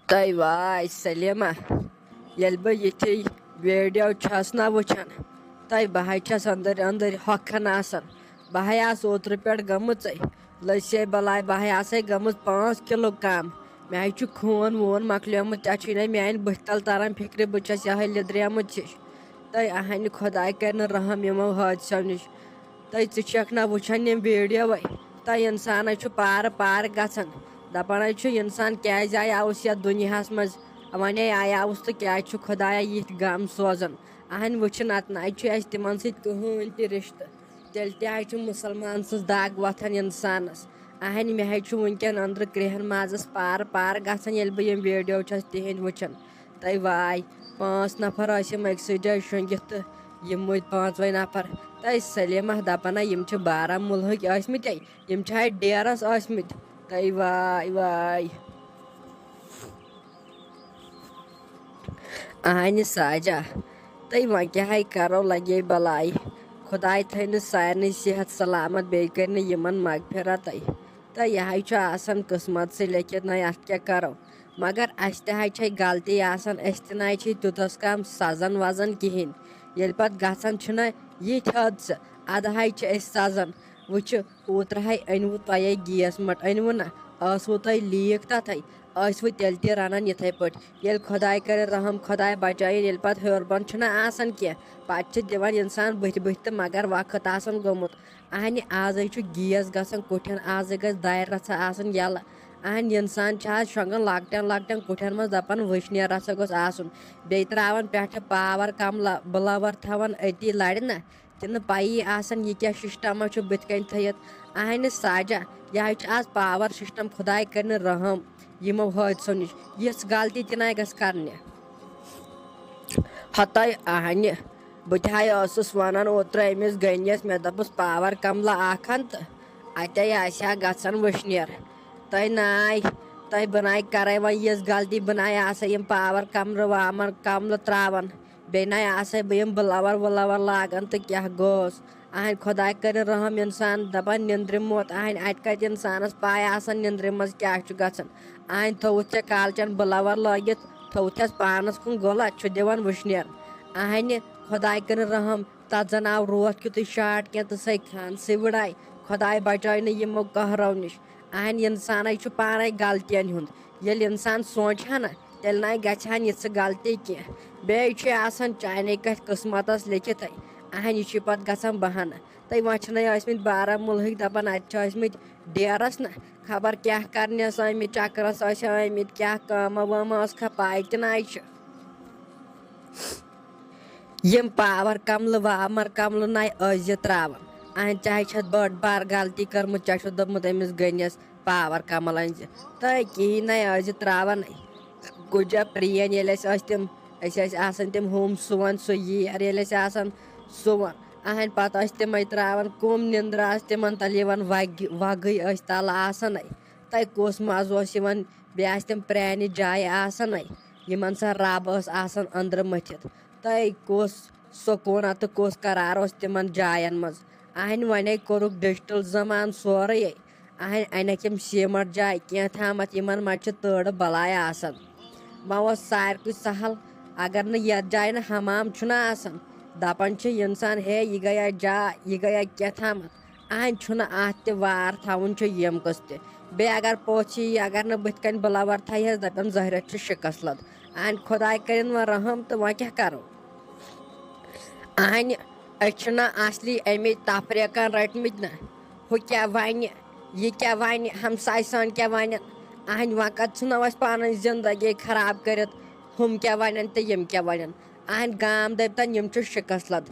Tay vay Selima, yelbe yeti video çasna vuçan. Tay bahay ças andar hokkan asan. Bahay as otur pet gamıt ay. Lase balay bahay asay gamıt 5 kilo kam. Mey çu khon won makliyamut çaçine meyn bıhtal taran fikri bıças yahay ledriyamut çiş. Tay ahani khoday karna raham yama hadisaniş. Tay çiçakna vuçan yem video vay. Tay insana çu par gasan. دپان انسان کیازِ آیہِ آوُس یتھ دُنیاہس منٛز وۄنۍ آیہِ آوُس تہٕ کیازِ چھُ خۄدایا یِتھۍ غم سوزان اہنۍ وٕچھِن اتہٕ نہ اَتہِ چھُ اَسہِ تِمن سۭتۍ کٕہٕنۍ تہِ رِشتہٕ تیٚلہِ تہِ حظ چھُ مُسلمان سٕنٛز دگ وۄتھان انسانس اہنۍ مےٚ حظ چھُ وٕنکیٚن أنٛدرٕ کرٛیہن مازس پار گژھان ییٚلہِ بہٕ یِم ویٖڈیو چھس تِہنٛدۍ وٕچھان تہٕ واے 5 نفر ٲسۍ یِم أکسٕے جایہِ شۄنٛگِتھ تہٕ یِم مٕتۍ 5وے نفر تہٕ سلیمہ دپان یِم چھِ بارہمولہٕکۍ ٲسمٕتۍ یِم چھِ اَتہِ ڈیرس ٲسمٕتۍ تہٕ واے اہنہِ ساجا تہٕ وۄنۍ کیٛاہ کرو لگے بلاے خۄداے تھٲینہٕ سارنٕے صحت سلامت بیٚیہِ کٔرنہِ یِمن مغفرتٕے تہٕ یہِ حظ چھُ آسان قٕسمتسٕے لیکھِتھ نہ اَتھ کیٛاہ کرو مگر اَسہِ تہِ حظ چھے غلطی آسان أسۍ تہِ نہ حظ چھِ تیوٗتاہ کم سزان وزان کِہینۍ ییٚلہِ پتہٕ گژھان چھُنہ یِتھۍ حٲدثہٕ اَدٕ حظ چھِ أسۍ سزان وٕچھِ اوترٕ حظ أنوٕ تۄہے گیس مٹ أنوٕ نہ ٲسوٕ تۄہہِ لیٖک تتھے ٲسوٕ تیٚلہِ تہِ رنان یِتھٕے پٲٹھۍ ییٚلہِ خۄداے کرِ رحم خۄداے بچٲیِن ییٚلہِ پتہٕ ہیوٚر بۄن چھُنہ آسان کینٛہہ پتہٕ چھِ دِوان انسان بٕتھِ تہٕ مگر وقت آسان گوٚمُت اہنہِ آزے چھُ گیس گژھان کُٹھٮ۪ن آزے گژھِ دارِ رژھا آسان یلہٕ اہنہِ انسان چھِ آز شۄنٛگان لۄکٹٮ۪ن کُٹھٮ۪ن منٛز دپان وٕشنیر رژھا گوٚژھ آسُن بیٚیہِ تراوان پٮ۪ٹھٕ پاور کم بٕلوَر تھاوان أتی لرِ نہ تہِ نہٕ پَیی آسان یہِ کیٛاہ سسٹما چھُ بٕتھِ کَنۍ تھٲیِتھ اہنہِ ساجا یہِ حظ چھُ آز پاور سسٹم خۄداے کٔرِنہٕ رحم یِمو حٲدثو نِش یِژھ غلطی تہِ نہ گژھِ کرنہِ ہتاے اہنہِ بہٕ تہِ حظ ٲسٕس ونان اوترٕ أمِس گٔنِیَس مےٚ دوٚپُس پاور کملہ اکھ ان تہٕ اتے آسہِ ہا گژھان وٕشنیر تۄہہِ ناے تۄہہِ بہٕ ناے کرے وۄنۍ یِژھ غلطی بہٕ ناے آسے یِم پاور کملہٕ تراوان بیٚیہِ ناے آسے بہٕ یِم بٕلوَر وٕلوَر لاگان تہٕ کیٛاہ گوٚوس اہنۍ خۄداے کٔرِنۍ رحم انسان دپان نِندرِ موت اہنۍ اتہِ کتہِ انسانس پاے آسان نِندرِ منٛز کیٛاہ چھُ گژھان اہنۍ تھوٚوُتھ ژےٚ کالچن بٕلوَر لٲگِتھ تھوٚوُتھس پانس کُن گوٚلا چھُ دِوان وٕشنیر اہنہِ خۄداے کٔرِنۍ رحم تتھ زن آو روتھ کیُتھُے شاٹ کینٛہہ تہٕ سۄے کھانسٕے وٕڑاے خۄداے بچٲینہٕ یِمو قہرو نِش اہنہِ انسانٕے چھُ پانے غلطین ہُنٛد ییٚلہِ انسان سونٛچہِ ہا نہ تیٚلہِ نَے گژھِ ہا یِژھٕ غلطی کینٛہہ بیٚیہِ چھُ آسان چانے کتھِ قٕسمتس لیکھِتھٕے اہنہِ یہِ چھُ پتہٕ گژھان بہانہٕ تہٕ وۄنۍ چھِنَے ٲسمٕتۍ بارہمولہٕکۍ دپان اتہِ چھِ ٲسمٕتۍ ڈیرس نہ خبر کیٛاہ کرنہِ ٲسۍ آمٕتۍ چکرس ٲسۍ آمٕتۍ کیٛاہ کٲمہ وٲمہ ٲس کھا پاے تہِ نَے چھِ یِم پاور کملہٕ نَے ٲسۍ زِ تراوان اہنۍ ژےٚ حظ چھتھ بٔڑ بار غلطی کٔرمٕژ ژےٚ چھُتھ دوٚپمُت أمِس گٔنِیَس پاور کمل أنۍ زِ تہٕ کِہینۍ نَے ٲسۍ زِ تراوانٕے گُجا پرٛین ییٚلہِ أسۍ ٲسۍ آسان تِم ہُم سُوان سُہ ییر ییٚلہِ أسۍ آسان سُوان اہنۍ پتہٕ ٲسۍ تِمے تراوان کُم نِندرٕ آسہٕ تِمن تل یِوان وگٕے ٲسۍ تلہٕ آسانے تہٕ کُس مزٕ اوس یِوان بیٚیہِ آسہٕ تِم پرانہِ جایہِ آسانے یِمن سۄ رب ٲس آسان أنٛدرٕ مٔتھِتھ تہٕ کُس سکوٗنا تہٕ کُس قرار اوس تِمن جاین منٛز اہنۍ وۄنۍ کوٚرُکھ ڈِجٹل زمانہٕ سورُے اہنۍ انیکھ یِم سیٖمٹ جایہِ کینٛہہ تامتھ یِمن منٛز چھِ تۭرٕ بلاے آسان وۄنۍ اوس ساروٕے سہل اگر نہٕ یتھ جایہِ نہٕ حمام چھُنہ آسان دپان چھِ انسان ہے یہِ گٔیا جاے یہِ گٔیا کینٛہہ تامتھ اہنۍ چھُنہٕ اتھ تہِ وار تھاوُن چھُ یِم قٕص تہِ بیٚیہِ اگر پوٚژھ یی اگر نہٕ بٕتھِ کنۍ بٕلوَر تھایہس دپان زہرٮ۪تھ چھُ شِکس لد اہنۍ خۄداے کٔرِنۍ وۄنۍ رحم تہٕ وۄنۍ کیٛاہ کرو اہنہِ أسۍ چھِنہ اصلی اَمِکۍ تفریٖقن رٔٹمٕتۍ نہ ہُہ کیٛاہ وَنہِ یہِ کیٛاہ وَنہِ ہمساے سٲنۍ کیٛاہ وَنن اہنۍ وۄنۍ کتھ ژھٕنو أسۍ پنٕنۍ زندگی خراب کٔرِتھ ہُم کیٛاہ وَنن تہٕ یِم کیٛاہ وَنن اہنۍ گام دٔپتن یِم چھِ شِکس لد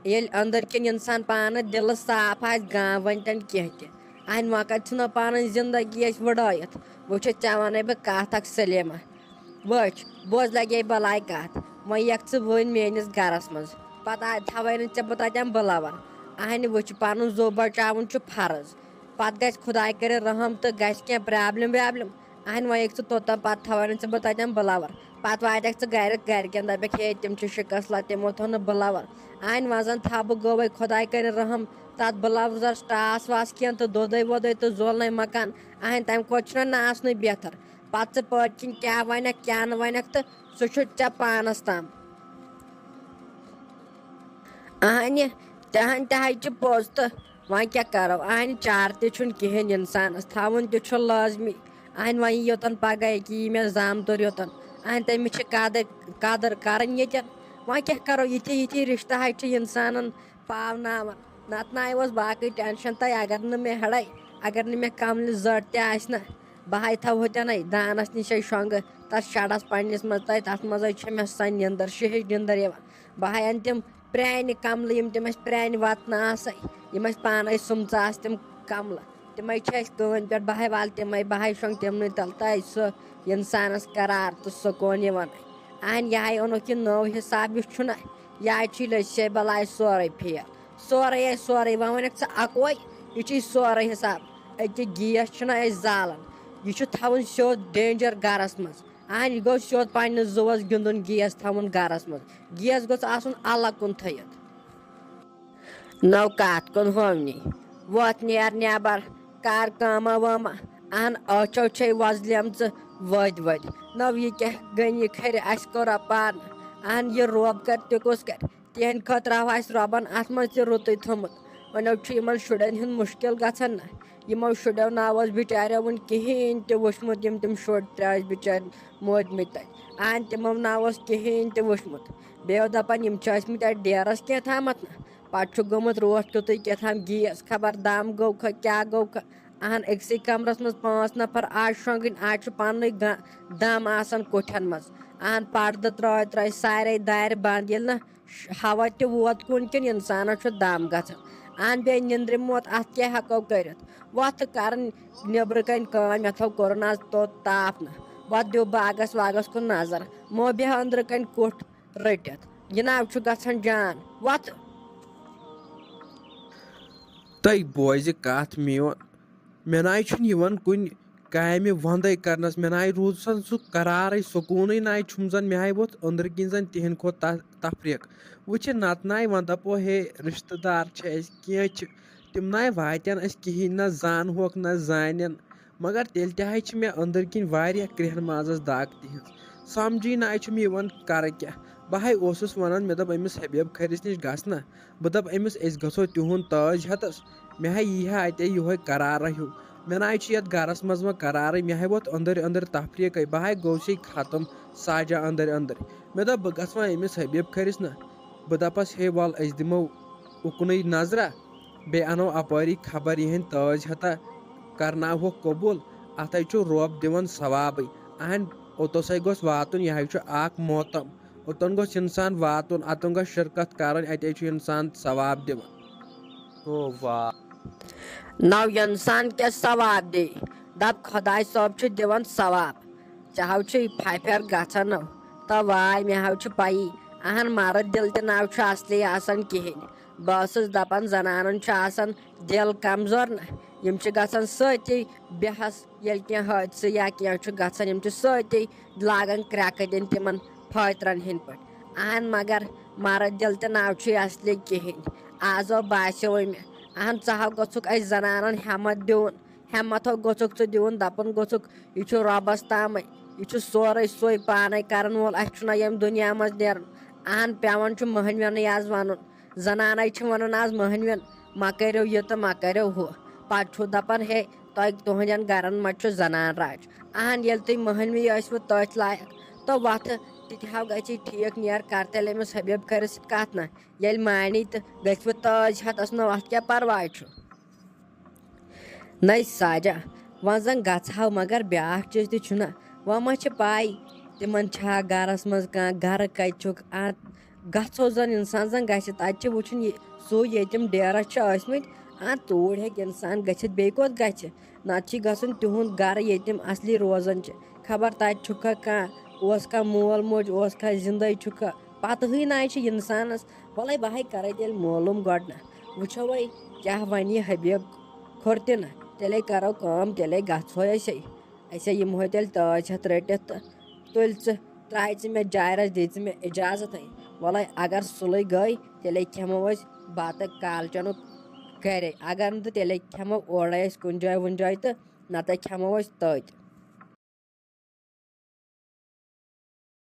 ییٚلہِ أنٛدٕرۍ کِنۍ انسان پانہٕ دِلہٕ صاف آسہِ گام ؤنۍتن کینٛہہ تہِ اہنۍ وۄنۍ کتہِ ژھٕنو پنٕنۍ زندگی أسۍ وٕڑٲیِتھ وٕچھِ ژےٚ وَنَے بہٕ کتھ اکھ سلیمہ وٕچھ بوز لگے بلاے کتھ وۄنۍ یکھ ژٕ وٕنۍ میٲنِس گرس منٛز پتہٕ تھاوے نہٕ ژےٚ بہٕ تتٮ۪ن بٕلوَر اہنہِ وٕچھ پنُن زُو بچاوُن چھُ فرض پتہٕ گژھِ خۄداے کٔرِنۍ رحم تہٕ گژھِ کینٛہہ پرابلِم اہنۍ وۄنۍ یکھ ژٕ توٚتام پتہٕ تھاوے نہٕ ژےٚ بہٕ تتٮ۪ن بٕلوَر پتہٕ واتکھ ژٕ گرِکٮ۪ن دپکھ ہے تِم چھِ شِکس لد تِمو تھوٚو نہٕ بٕلوَر اہنۍ وۄنۍ زن تھاو بہٕ گٲوے خۄداے کٔرِنۍ رحم تتھ بٕلوزس ٹاس واس کینٛہہ تہٕ دۄدے وۄدے تہٕ زولنے مکان اہنۍ تمہِ کھۄتہٕ چھُنہ نہٕ آسنُے بہتر پتہٕ پٲٹھۍ کِنۍ کیٛاہ وَنٮ۪کھ کیٛاہ نہٕ وَنٮ۪کھ تہٕ سُہ چھُ ژےٚ پانَس تام. اہنہِ تِہن تہِ حظ چھِ پوٚز تہٕ وۄنۍ کیٛاہ کَرو اہنہِ چارٕ تہِ چھُنہٕ کِہیٖنۍ اِنسانَس تھاوُن تہِ چھُ لٲزمی. اہنہِ وۄنۍ یی یوٚتَن پَگاہ ییٚکیٛاہ یی مےٚ زامتُر یوٚتَن اہنہِ تٔمِس چھِ قدٕر کَرٕنۍ ییٚتٮ۪ن. وۄنۍ کیٛاہ کَرو یِتھی رِشتہٕ حظ چھِ اِنسانَن پاوناوان. نَتہٕ نَے اوس باقٕے ٹٮ۪نشَن تۄہہِ اگر نہٕ مےٚ ہٮ۪ڑے اگر نہٕ مےٚ کَملہِ زٔٹ تہِ آسہِ نا بہٕ حظ تھاوہو تٮ۪نَے دانَس نِشے شۄنٛگہٕ تَتھ شَڈَس پنٛنِس منٛز تَتھ منٛز حظ چھِ مےٚ سۄ نِندٕر شِہِش نِندٕر یِوان. بہٕ حظ اَنہٕ تِم پرٛانہِ کَملہٕ تِم اَسہِ پرٛانہِ وَتنہٕ آسَے یِم اَسہِ پانَے سُمژٕ آسہٕ تِم کَملہٕ تِمَے چھِ اَسہِ کٲنۍ پٮ۪ٹھ بہٕ حظ والہٕ تِمَے بہٕ حظ شۄنٛگہٕ تِمنٕے تَل تۄہہِ سُہ اِنسانَس قرار تہٕ سکوٗن یِوان. اہنہِ یہِ حظ اوٚنُکھ یہِ نوٚو حِساب یُس چھُنہ یہِ حظ چھُے لٔسے بَلاے سورُے فیل سورُے حظ سورُے وۄنۍ وَنٮ۪کھ ژٕ اَکوے یہِ چھُے سورُے حِساب. أکیٛاہ گیس چھِنہ أسۍ زالان یہِ چھُ تھاوُن سیوٚد ڈینجَر گَرَس منٛز. اہنہِ یہِ گوٚو سیوٚد پنٛنِس زُوَس گِنٛدُن گیس تھاوُن گَرَس منٛز گیس گوٚژھ آسُن الگ کُن تھٲیِتھ. نٔو کَتھ کُن ہوونی ووٚتھ نیر نٮ۪بر کَر کٲمہ وٲمہ اہن ٲچھو چھے وۄزلیمژٕ ؤدۍ نٔو یہِ کیٛاہ گٔنی کھرِ اَسہِ کوٚرا پانہٕ اہن یہِ روب کَرِ تہِ کُس کَرِ تِہنٛدِ خٲطرٕ آو اَسہِ رۄبَن اَتھ منٛز تہِ رُتُے تھوٚمُت. وۄنۍ چھُ یِمن شُرٮ۪ن ہُنٛد مُشکِل گژھان نہ یِمو شُرٮ۪و نہ اوس بِچاریو وٕنہِ کِہیٖنۍ تہِ وٕچھمُت یِم تِم شُرۍ ترٛےٚ ٲسۍ بِچٲرۍ موٗدمٕتۍ تَتہِ اہن تِمو نہ اوس کِہیٖنۍ تہِ وٕچھمُت. بیٚیہِ اوس دَپان یِم چھِ ٲسۍمٕتۍ اَتہِ ڈیرَس کینٛہہ تامَتھ نہ پَتہٕ چھُ گوٚمُت روٹھ تیُتُے کیٛاہ تام گیس خبر دَم گوٚو کھا کیٛاہ گوٚو کھا اہن أکسٕے کَمرَس منٛز 5 نفر آز شۄنٛگٕنۍ آز چھُ پَننُے دَم آسان کُٹھٮ۪ن منٛز اہن پردٕ ترٛٲے سارے دارِ بنٛد ییٚلہِ نہٕ ہوا تہِ ووت کُن کِنۍ اِنسانَس چھُ دَم گژھان. اہن بیٚیہِ نِندرِ موت اَتھ کیٛاہ ہٮ۪کو کٔرِتھ وۄتھ تہٕ کَران نیٚبرٕ کَنۍ کٲم مےٚ تھوٚو کوٚرُن آز توٚت تاپھ نہ وۄتھ دِیِو باغَس واغَس کُن نظر مو بیٚہہ أنٛدرٕ کَنۍ کُٹھ رٔٹِتھ جِناب چھُ گژھان جان وۄتھ. تۄہہِ بوزِ کَتھ میون مےٚ نَے چھُنہٕ یِوان کُنہِ کامہِ وَندَے کَرنَس مےٚ نَے روٗد زَن سُہ قرارٕے سکوٗنٕے نَے چھُم زَن مےٚ ہَے ووٚتھ أنٛدرٕ کِنۍ زَن تِہنٛدِ کھۄتہٕ تفریٖق وٕچھِ نَتہٕ نَے وۄنۍ دَپو ہے رِشتہٕ دار چھِ اَسہِ کینٛہہ چھِ تِم نَے واتن اَسہِ کِہیٖنۍ نہ زانہوکھ نہ زانن مگر تیٚلہِ تہِ حظ چھِ مےٚ أنٛدٕرۍ کِنۍ واریاہ کرٛٮ۪ہن مازَس دَگ تِہِنٛز سَمجھی نَے چھُم یِوان کَرٕ کیٛاہ بہٕ حظ اوسُس وَنان مےٚ دوٚپ أمِس حبیٖب کھٔرِس نِش گژھٕ نا بہٕ دَپہٕ أمِس أسۍ گژھو تِہُنٛد تٲج ہٮ۪تَس مےٚ ہا یی ہا اَتے یِہوے قرارا ہیوٗ مےٚ نَے چھُ یَتھ گَرَس منٛز وۄنۍ قرارٕے مےٚ ہا ووٚتھ أنٛدٕرۍ تفریٖقٕے بہٕ ہا گوٚوسٕے ختم ساجا أنٛدٕرۍ مےٚ دوٚپ بہٕ گژھٕ وۄنۍ أمِس حبیٖب کھٔرِس نا بہٕ دَپَس ہے وَلہٕ أسۍ دِمو اُکنُے نظرا بیٚیہِ اَنو اَپٲری خبر یِہٕنٛدۍ تٲج ہٮ۪تا کَرناوہوکھ قبوٗل اَتھ حظ چھُ رۄب دِوان ثوابٕے اہن اوٚتَسَے گوٚژھ واتُن یہِ حظ چھُ اَکھ موتَم اوٚتَن گوٚژھ اِنسان واتُن اَتَن گوٚژھ شِرکت کَرٕنۍ اَتے چھُ اِنسان ثواب دِوان. نو اِنسان کیٛاہ ثواب دِیہِ دَپ خۄداے صٲب چھُ دِوان ثواب ژےٚ حظ چھُے پھَپھٮ۪ر گژھان نو تہٕ واے مےٚ حظ چھُ پَیی اہن مرٕد دِل تہِ نہ چھُ اَصلی آسان کِہیٖنۍ بہٕ ٲسٕس دَپان زَنانَن چھُ آسان دِل کمزور نہ یِم چھِ گژھان سۭتی بےٚحَس ییٚلہِ کینٛہہ حٲدثہٕ یا کینٛہہ چھُ گژھان یِم چھِ سۭتی لاگان کرٛٮ۪کہٕ دِنۍ تِمن فٲطرَن ہِنٛدۍ پٲٹھۍ اہن مگر مرٕد دِل تہِ نہ چھُے اَصلی کِہیٖنۍ آزو باسیوے مےٚ اہن ژٕ ہَو گوٚژھُکھ اَسہِ زَنانَن ہٮ۪مت دیُن ہٮ۪متھو گوٚژھُکھ ژٕ دیُن دَپُن گوٚژھُکھ یہِ چھُ رۄبَس تامٕے یہِ چھُ سورُے سُے پانَے کَرَن وول اَسہِ چھُنہ ییٚمہِ دُنیا منٛز نیرُن اہن پٮ۪وان چھُ مٔہنوٮ۪نٕے آز وَنُن زَنانے چھِ وَنان آز مٔہنوٮ۪ن مہ کٔرِو یہِ تہٕ مہ کٔرِو ہُہ پَتہٕ چھُ دَپان ہے تُہنٛدٮ۪ن گَرَن منٛز چھُ زَنان راج اہن ییٚلہِ تُہۍ مٔہنوی ٲسوٕ تٔتھۍ لایق تہٕ وۄتھٕ تِتہِ ہَو گژھی ٹھیٖک نیر کَر تیٚلہِ أمِس حبیٖب کھٔرِس سۭتۍ کَتھ نہ ییٚلہِ مانی تہٕ گٔژھوٕ تٲج ہٮ۪تَس نہٕ اَتھ کیٛاہ پَرواے چھُ. نَے ساجا وۄنۍ زَن گژھٕ ہَو مگر بیٛاکھ چیٖز تہِ چھُنہ وۄنۍ ما چھِ پَے تِمن چھا گَرَس منٛز کانٛہہ گَرٕ کَتہِ چھُکھ گژھو زَن اِنسان زَن گژھِ تَتہِ چھِ وٕچھُن یہِ سُے ییٚتہِ تِم ڈیرَس چھِ ٲسۍمٕتۍ توٗرۍ ہیٚکہِ اِنسان گٔژھِتھ بیٚیہِ کوٚت گژھِ نَتہٕ چھِ گژھُن تِہُنٛد گَرٕ ییٚتہِ تِم اَصلی روزان چھِ خبر تَتہِ چھُکھا کانٛہہ اوس کانٛہہ مول موج اوس کانٛہہ زِندَے چھُکھا پَتہٕے نَے چھِ اِنسانَس وَلَے بہٕ ہَے کَرَے تیٚلہِ معلوٗم گۄڈٕ نہ وٕچھو وَے کیٛاہ وَنہِ یہِ حبیٖب کھوٚر تہِ نہ تیٚلے کَرو کٲم تیٚلے گژھو أسے یِمہو تیٚلہِ تٲج ہٮ۪تھ رٔٹِتھ تہٕ تُلۍ ژٕ ترٛایہِ ژٕ مےٚ جارٮ۪س دِ ژٕ مےٚ اِجازتھٕے وَلَے اگر سُلے گٔے تیٚلے کھٮ۪مو أسۍ بَتہٕ کالچَنُک گَرے اگر نہٕ تہٕ تیٚلے کھٮ۪مو اورَے أسۍ کُنہِ جایہِ وُنہِ جایہِ تہٕ نَتہٕ کھٮ۪مو أسۍ تٔتۍ.